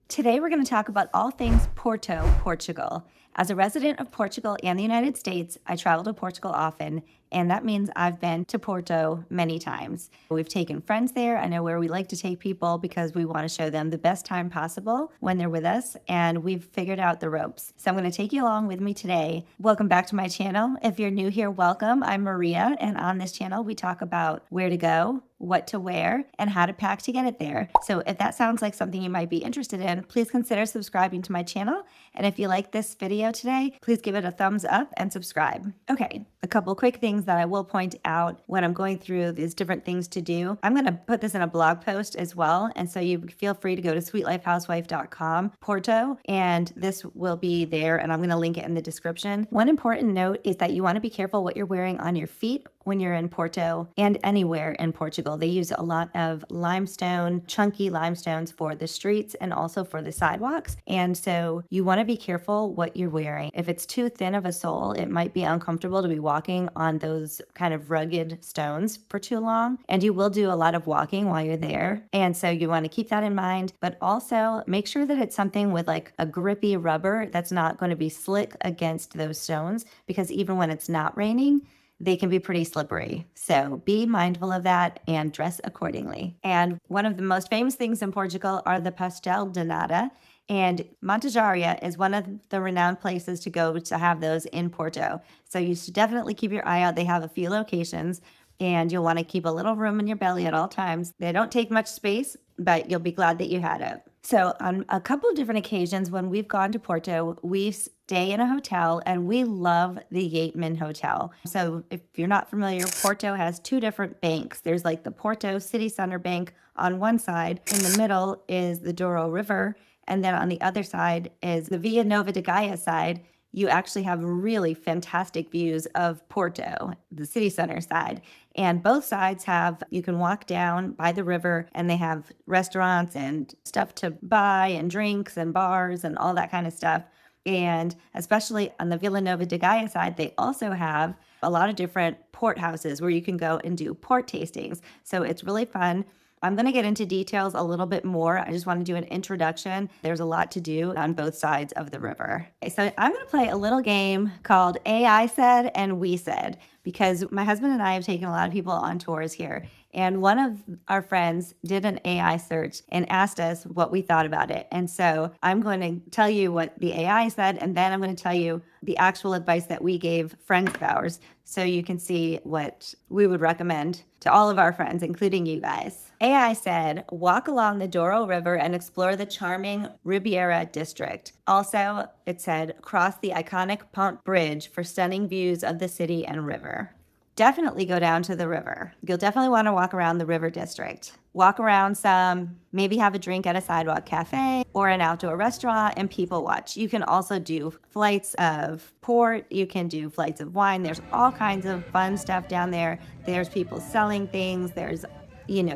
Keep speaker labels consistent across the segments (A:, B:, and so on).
A: Today we're going to talk about all things Porto, Portugal. As a resident of Portugal and the United States, I travel to Portugal often, and that means I've been to Porto many times. We've taken friends there. I know where we like to take people because we want to show them the best time possible when they're with us, and we've figured out the ropes. So I'm going to take you along with me today. Welcome back to my channel. If you're new here, welcome. I'm Maria, and on this channel we talk about where to go, what to wear, and how to pack to get it there. So if that sounds like something you might be interested in, please consider subscribing to my channel. And if you like this video today, please give it a thumbs up and subscribe. Okay, a couple quick things that I will point out when I'm going through these different things to do. I'm going to put this in a blog post as well. And so you feel free to go to sweetlifehousewife.com, Porto, and this will be there. And I'm going to link it in the description. One important note is that you want to be careful what you're wearing on your feet when you're in Porto and anywhere in Portugal. They use a lot of limestone, chunky limestones for the streets and also for the sidewalks. And so you want to be careful what you're wearing. If it's too thin of a sole, it might be uncomfortable to be walking on those kind of rugged stones for too long. And you will do a lot of walking while you're there. And so you want to keep that in mind, but also make sure that it's something with like a grippy rubber that's not going to be slick against those stones, because even when it's not raining, they can be pretty slippery. So be mindful of that and dress accordingly. And one of the most famous things in Portugal are the Pastel de Nata. And Manteigaria is one of the renowned places to go to have those in Porto. So you should definitely keep your eye out. They have a few locations, and you'll want to keep a little room in your belly at all times. They don't take much space, but you'll be glad that you had it. So on a couple of different occasions when we've gone to Porto, we stay in a hotel, and we love the Yeatman Hotel. So if you're not familiar, Porto has two different banks. There's like the Porto City Center Bank on one side. In the middle is the Douro River. And then on the other side is the Vila Nova de Gaia side. You actually have really fantastic views of Porto, the city center side. And both sides you can walk down by the river, and they have restaurants and stuff to buy and drinks and bars and all that kind of stuff. And especially on the Vila Nova de Gaia side, they also have a lot of different port houses where you can go and do port tastings. So it's really fun. I'm going to get into details a little bit more. I just want to do an introduction. There's a lot to do on both sides of the river. Okay, so I'm going to play a little game called AI Said and We Said, because my husband and I have taken a lot of people on tours here. And one of our friends did an AI search and asked us what we thought about it. And so I'm going to tell you what the AI said, and then I'm going to tell you the actual advice that we gave friends of ours, so you can see what we would recommend to all of our friends, including you guys. AI said, walk along the Douro River and explore the charming Ribeira District. Also, it said, cross the iconic Pont Bridge for stunning views of the city and river. Definitely go down to the river. You'll definitely want to walk around the river district. Walk around some, maybe have a drink at a sidewalk cafe or an outdoor restaurant and people watch. You can also do flights of port. You can do flights of wine. There's all kinds of fun stuff down there. There's people selling things. There's,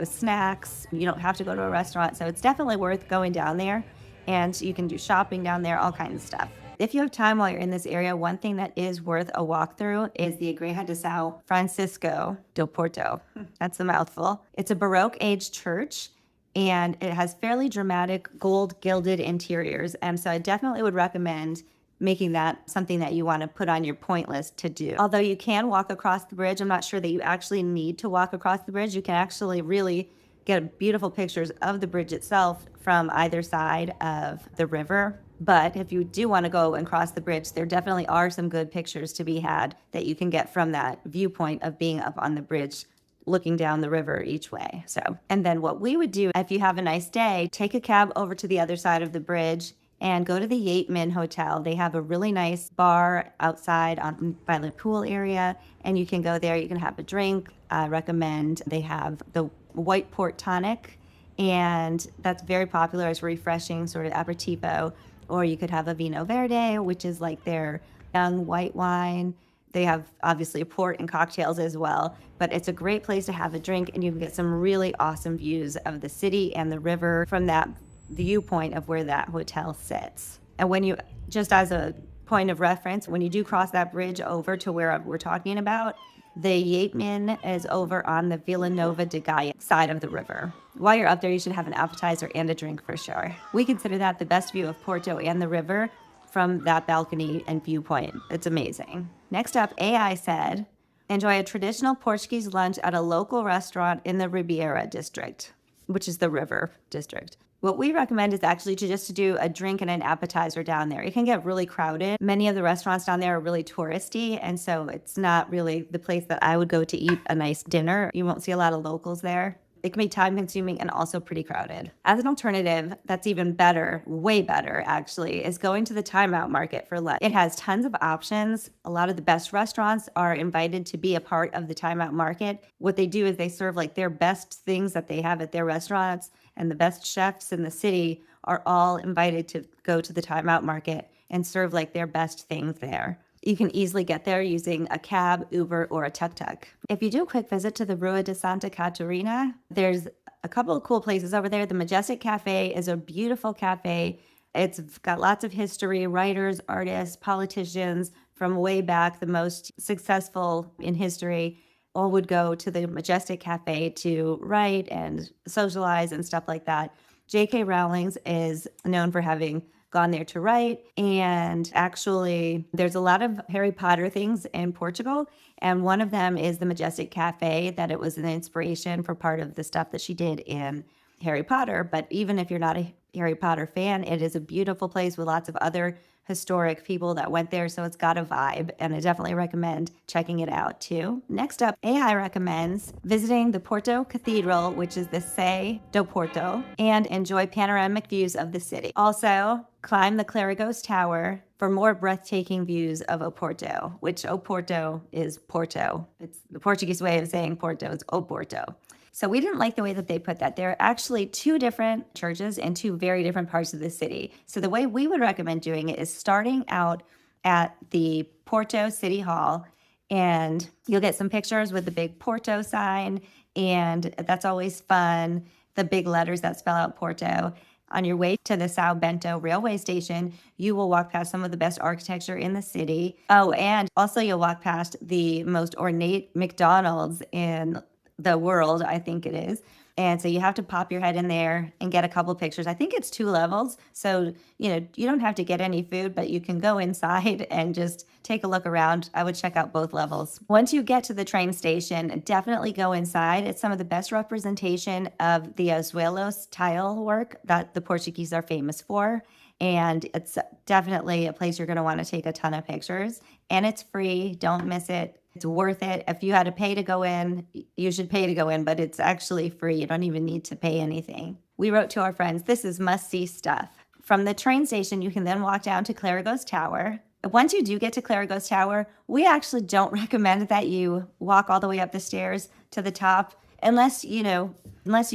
A: snacks. You don't have to go to a restaurant. So it's definitely worth going down there. And you can do shopping down there, all kinds of stuff. If you have time while you're in this area, one thing that is worth a walkthrough is the Igreja de São Francisco do Porto. That's a mouthful. It's a Baroque age church, and it has fairly dramatic gold gilded interiors. And so I definitely would recommend making that something that you want to put on your point list to do. Although you can walk across the bridge, I'm not sure that you actually need to walk across the bridge. You can actually really get beautiful pictures of the bridge itself from either side of the river. But if you do want to go and cross the bridge, there definitely are some good pictures to be had that you can get from that viewpoint of being up on the bridge, looking down the river each way. And then what we would do, if you have a nice day, take a cab over to the other side of the bridge and go to the Yeatman Hotel. They have a really nice bar outside by the pool area, and you can go there. You can have a drink. I recommend they have the white port tonic, and that's very popular as a refreshing sort of aperitivo. Or you could have a vino verde, which is like their young white wine. They have obviously port and cocktails as well, but it's a great place to have a drink, and you can get some really awesome views of the city and the river from that viewpoint of where that hotel sits. And when you, just as a point of reference, when you do cross that bridge over to where we're talking about, The Yeatman is over on the Vila Nova de Gaia side of the river. While you're up there, you should have an appetizer and a drink for sure. We consider that the best view of Porto and the river from that balcony and viewpoint. It's amazing. Next up, AI said, enjoy a traditional Portuguese lunch at a local restaurant in the Ribeira District, which is the river district. What we recommend is actually to do a drink and an appetizer down there. It can get really crowded. Many of the restaurants down there are really touristy, and so it's not really the place that I would go to eat a nice dinner. You won't see a lot of locals there. It can be time consuming and also pretty crowded. As an alternative, that's even better, way better actually, is going to the Timeout Market for lunch. It has tons of options. A lot of the best restaurants are invited to be a part of the Timeout Market. What they do is they serve like their best things that they have at their restaurants, and the best chefs in the city are all invited to go to the Timeout Market and serve like their best things there. You can easily get there using a cab, Uber, or a tuk-tuk. If you do a quick visit to the Rua de Santa Catarina, there's a couple of cool places over there. The Majestic Cafe is a beautiful cafe. It's got lots of history, writers, artists, politicians from way back, the most successful in history, all would go to the Majestic Cafe to write and socialize and stuff like that. J.K. Rowling is known for having gone there to write, and actually there's a lot of Harry Potter things in Portugal, and one of them is the Majestic Cafe, that it was an inspiration for part of the stuff that she did in Harry Potter. But even if you're not a Harry Potter fan, it is a beautiful place with lots of other historic people that went there, so it's got a vibe, and I definitely recommend checking it out too. Next up, AI recommends visiting the Porto Cathedral, which is the Sé do Porto, and enjoy panoramic views of the city. Also, climb the Clerigos Tower for more breathtaking views of Oporto, which Oporto is Porto. It's the Portuguese way of saying Porto is Oporto. So we didn't like the way that they put that. There are actually two different churches in two very different parts of the city. So the way we would recommend doing it is starting out at the Porto City Hall, and you'll get some pictures with the big Porto sign, and that's always fun. The big letters that spell out Porto. On your way to the São Bento railway station, you will walk past some of the best architecture in the city. Oh, and also you'll walk past the most ornate McDonald's in the world, I think it is. And so you have to pop your head in there and get a couple pictures. I think it's 2 levels. So, you don't have to get any food, but you can go inside and just take a look around. I would check out both levels. Once you get to the train station, definitely go inside. It's some of the best representation of the Azulejo tile work that the Portuguese are famous for. And it's definitely a place you're going to want to take a ton of pictures. And it's free. Don't miss it. It's worth it. If you had to pay to go in, you should pay to go in, but it's actually free. You don't even need to pay anything. We wrote to our friends, this is must-see stuff. From the train station, you can then walk down to Clerigos Tower. Once you do get to Clerigos Tower, we actually don't recommend that you walk all the way up the stairs to the top unless you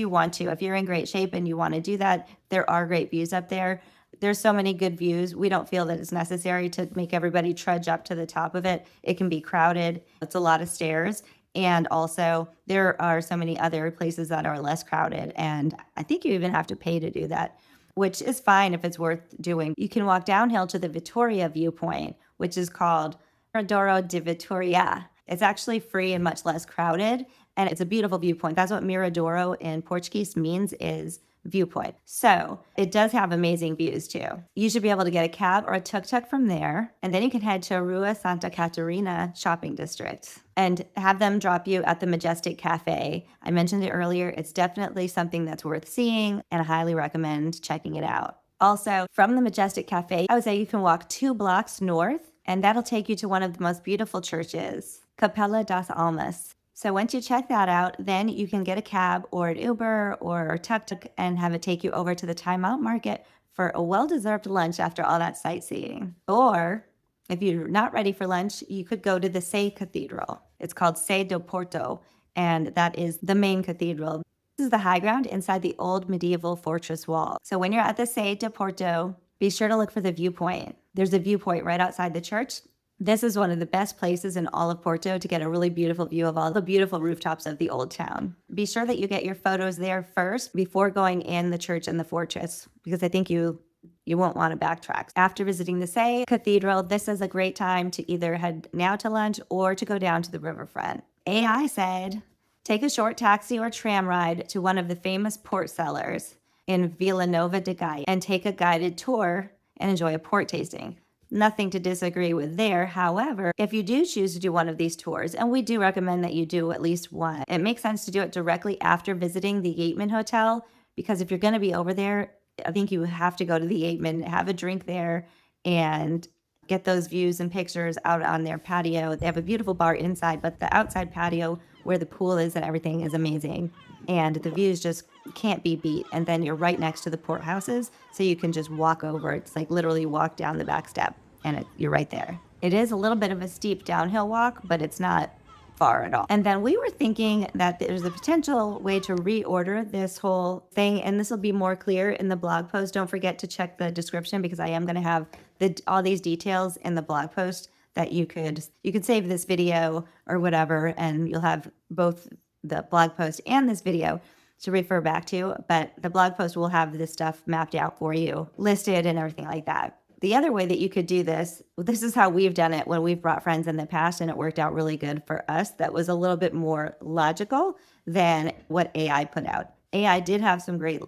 A: want to. If you're in great shape and you want to do that, there are great views up there. There's so many good views. We don't feel that it's necessary to make everybody trudge up to the top of it. It can be crowded. It's a lot of stairs. And also, there are so many other places that are less crowded. And I think you even have to pay to do that, which is fine if it's worth doing. You can walk downhill to the Vitoria viewpoint, which is called Miradoro de Vitoria. It's actually free and much less crowded. And it's a beautiful viewpoint. That's what Miradoro in Portuguese means, is viewpoint. So it does have amazing views too. You should be able to get a cab or a tuk-tuk from there, and then you can head to Rua Santa Catarina shopping district and have them drop you at the Majestic Cafe. I mentioned it earlier. It's definitely something that's worth seeing, and I highly recommend checking it out. Also, from the Majestic Cafe, I would say you can walk 2 blocks north, and that'll take you to one of the most beautiful churches, Capela das Almas. So once you check that out, then you can get a cab or an Uber or a tuk-tuk and have it take you over to the Timeout Market for a well-deserved lunch after all that sightseeing. Or if you're not ready for lunch, you could go to the Sé Cathedral. It's called Sé do Porto, and that is the main cathedral. This is the high ground inside the old medieval fortress wall. So when you're at the Sé do Porto, be sure to look for the viewpoint. There's a viewpoint right outside the church. This is one of the best places in all of Porto to get a really beautiful view of all the beautiful rooftops of the old town. Be sure that you get your photos there first before going in the church and the fortress, because I think you you won't want to backtrack. After visiting the Cathedral, this is a great time to either head now to lunch or to go down to the riverfront. AI said, take a short taxi or tram ride to one of the famous port cellars in Vila Nova de Gaia and take a guided tour and enjoy a port tasting. Nothing to disagree with there. However, if you do choose to do one of these tours, and we do recommend that you do at least one, it makes sense to do it directly after visiting the Yeatman Hotel, because if you're going to be over there, I think you have to go to the Yeatman, have a drink there, and get those views and pictures out on their patio. They have a beautiful bar inside, but the outside patio where the pool is and everything is amazing. And the views just can't be beat. And then you're right next to the port houses, so you can just walk over. It's like literally walk down the back step, and you're right there. It is a little bit of a steep downhill walk, but it's not far at all. And then we were thinking that there's a potential way to reorder this whole thing, and this will be more clear in the blog post. Don't forget to check the description, because I am going to have all these details in the blog post that you could save this video or whatever, and you'll have both the blog post and this video to refer back to. But the blog post will have this stuff mapped out for you, listed and everything like that. The other way that you could do this is how we've done it when we've brought friends in the past, and it worked out really good for us. That was a little bit more logical than what AI put out. AI did have some great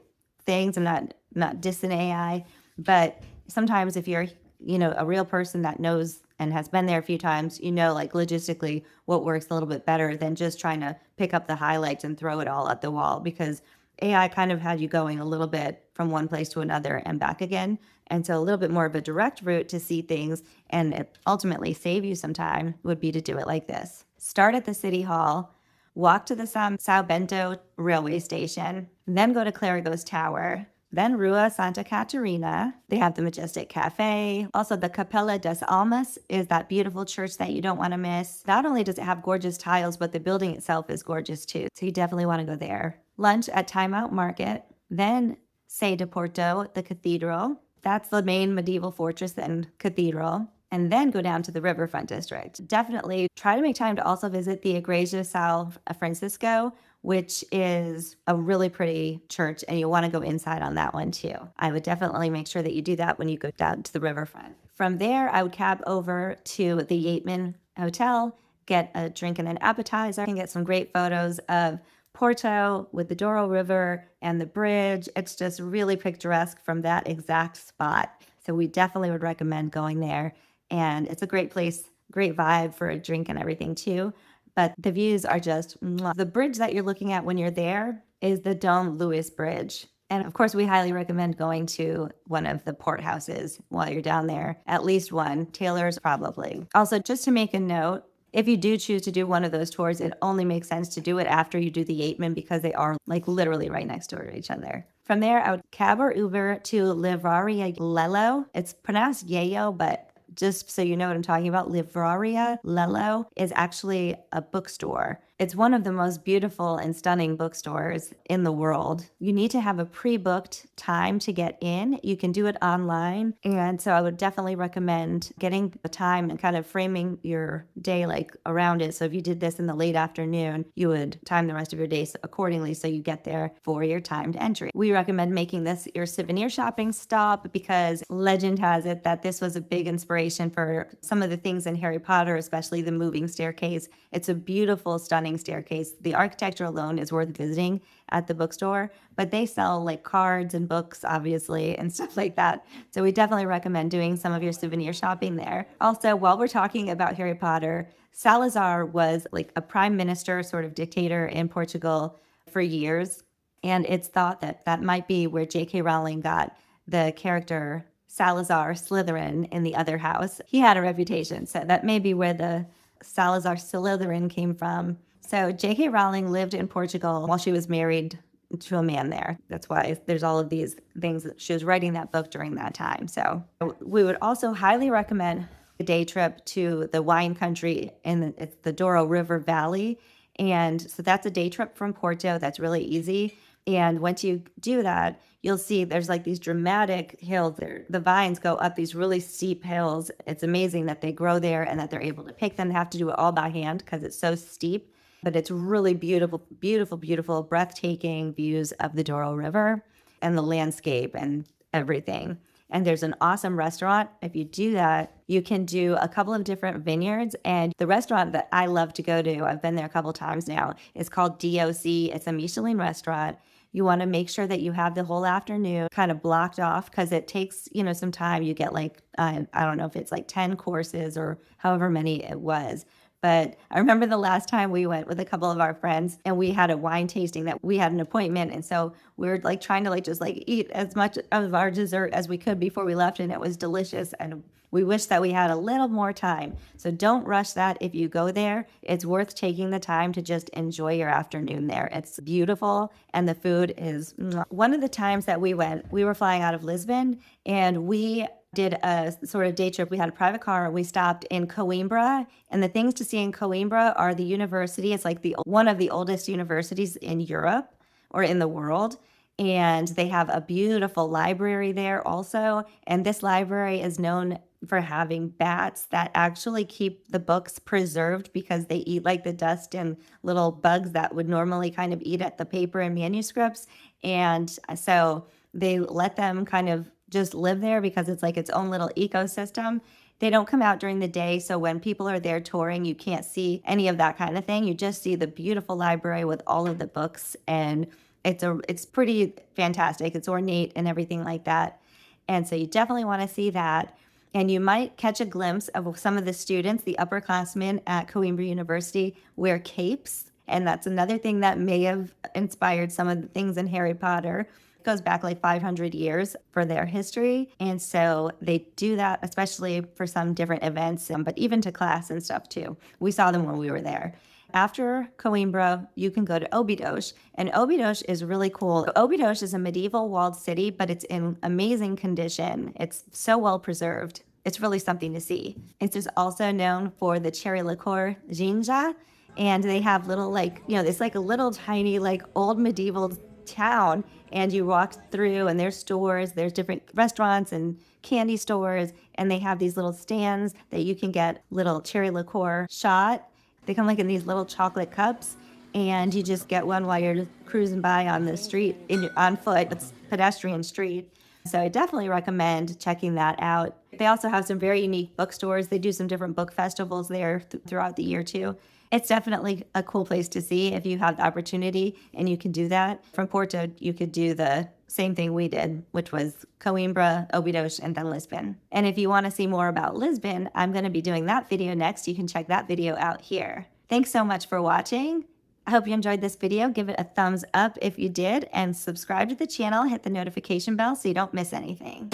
A: things. I'm not dissing AI, but sometimes if you're, a real person that knows and has been there a few times, like logistically what works a little bit better than just trying to pick up the highlights and throw it all at the wall, because AI kind of had you going a little bit from one place to another and back again. And so a little bit more of a direct route to see things and ultimately save you some time would be to do it like this. Start at the City Hall, walk to the São Bento railway station, then go to Clerigos Tower, then Rua de Santa Catarina. They have the Majestic Cafe. Also, the Capela das Almas is that beautiful church that you don't want to miss. Not only does it have gorgeous tiles, but the building itself is gorgeous too. So you definitely want to go there. Lunch at Timeout Market, then Sé de Porto, the Cathedral. That's the main medieval fortress and cathedral. And then go down to the riverfront district. Definitely try to make time to also visit the Igreja São Francisco, which is a really pretty church, and you want to go inside on that one too. I would definitely make sure that you do that when you go down to the riverfront. From there, I would cab over to the Yeatman Hotel, get a drink and an appetizer, and get some great photos of Porto with the Douro River and the bridge. It's just really picturesque from that exact spot. So we definitely would recommend going there. And it's a great place, great vibe for a drink and everything too. But the views are just mwah. The bridge that you're looking at when you're there is the Dom Luis Bridge. And of course, we highly recommend going to one of the port houses while you're down there. At least one. Taylor's probably. Also, just to make a note, if you do choose to do one of those tours, it only makes sense to do it after you do the Yeatman, because they are like literally right next door to each other. From there, I would cab or Uber to Livraria Lello. It's pronounced Yayo, but just so you know what I'm talking about, Livraria Lello is actually a bookstore. It's one of the most beautiful and stunning bookstores in the world. You need to have a pre-booked time to get in. You can do it online. And so I would definitely recommend getting the time and kind of framing your day like around it. So if you did this in the late afternoon, you would time the rest of your day accordingly so you get there for your timed entry. We recommend making this your souvenir shopping stop, because legend has it that this was a big inspiration for some of the things in Harry Potter, especially the moving staircase. It's a beautiful, stunning staircase. The architecture alone is worth visiting at the bookstore, but they sell like cards and books, obviously, and stuff like that. So we definitely recommend doing some of your souvenir shopping there. Also, while we're talking about Harry Potter, Salazar was like a prime minister, sort of dictator in Portugal for years. And it's thought that that might be where J.K. Rowling got the character Salazar Slytherin in the other house. He had a reputation, so that may be where the Salazar Slytherin came from. So J.K. Rowling lived in Portugal while she was married to a man there. That's why there's all of these things. She was writing that book during that time. So we would also highly recommend a day trip to the wine country in the Douro River Valley. And so that's a day trip from Porto. That's really easy. And once you do that, you'll see there's like these dramatic hills there. The vines go up these really steep hills. It's amazing that they grow there and that they're able to pick them. They have to do it all by hand because it's so steep. But it's really beautiful, beautiful, beautiful, breathtaking views of the Douro River and the landscape and everything. and there's an awesome restaurant. If you do that, you can do a couple of different vineyards. And the restaurant that I love to go to, I've been there a couple times now, is called DOC. It's a Michelin restaurant. You want to make sure that you have the whole afternoon kind of blocked off, because it takes, some time. You get like, I don't know if it's like 10 courses or however many it was. But I remember the last time we went with a couple of our friends and we had a wine tasting that we had an appointment. And so we were like trying to just eat as much of our dessert as we could before we left. And it was delicious. And we wish that we had a little more time. So don't rush that if you go there. It's worth taking the time to just enjoy your afternoon there. It's beautiful and the food is mwah. One of the times that we went, we were flying out of Lisbon and we did a sort of day trip. We had a private car. We stopped in Coimbra, and the things to see in Coimbra are the university. It's like one of the oldest universities in Europe or in the world. And they have a beautiful library there also. And this library is known for having bats that actually keep the books preserved, because they eat like the dust and little bugs that would normally kind of eat at the paper and manuscripts. And so they let them kind of just live there because it's like its own little ecosystem. They don't come out during the day, so when people are there touring, you can't see any of that kind of thing. You just see the beautiful library with all of the books, and it's pretty fantastic. It's ornate and everything like that. And so you definitely want to see that. And you might catch a glimpse of some of the students, the upperclassmen at Coimbra University, wear capes. And that's another thing that may have inspired some of the things in Harry Potter. It goes back like 500 years for their history. And so they do that, especially for some different events, but even to class and stuff too. We saw them when we were there. After Coimbra, you can go to Obidos, and Obidos is really cool. Obidos is a medieval walled city, but it's in amazing condition. It's so well preserved. It's really something to see. It's just also known for the cherry liqueur ginja, and they have little it's like a little tiny old medieval town, and you walk through and there's stores, there's different restaurants and candy stores, and they have these little stands that you can get little cherry liqueur shot. They come in these little chocolate cups, and you just get one while you're cruising by on the street on foot. It's pedestrian street. So I definitely recommend checking that out. They also have some very unique bookstores. They do some different book festivals there throughout the year too. It's definitely a cool place to see if you have the opportunity, and you can do that. From Porto, you could do the same thing we did, which was Coimbra, Obidos, and then Lisbon. And if you want to see more about Lisbon, I'm going to be doing that video next. You can check that video out here. Thanks so much for watching. I hope you enjoyed this video. Give it a thumbs up if you did, and subscribe to the channel. Hit the notification bell so you don't miss anything.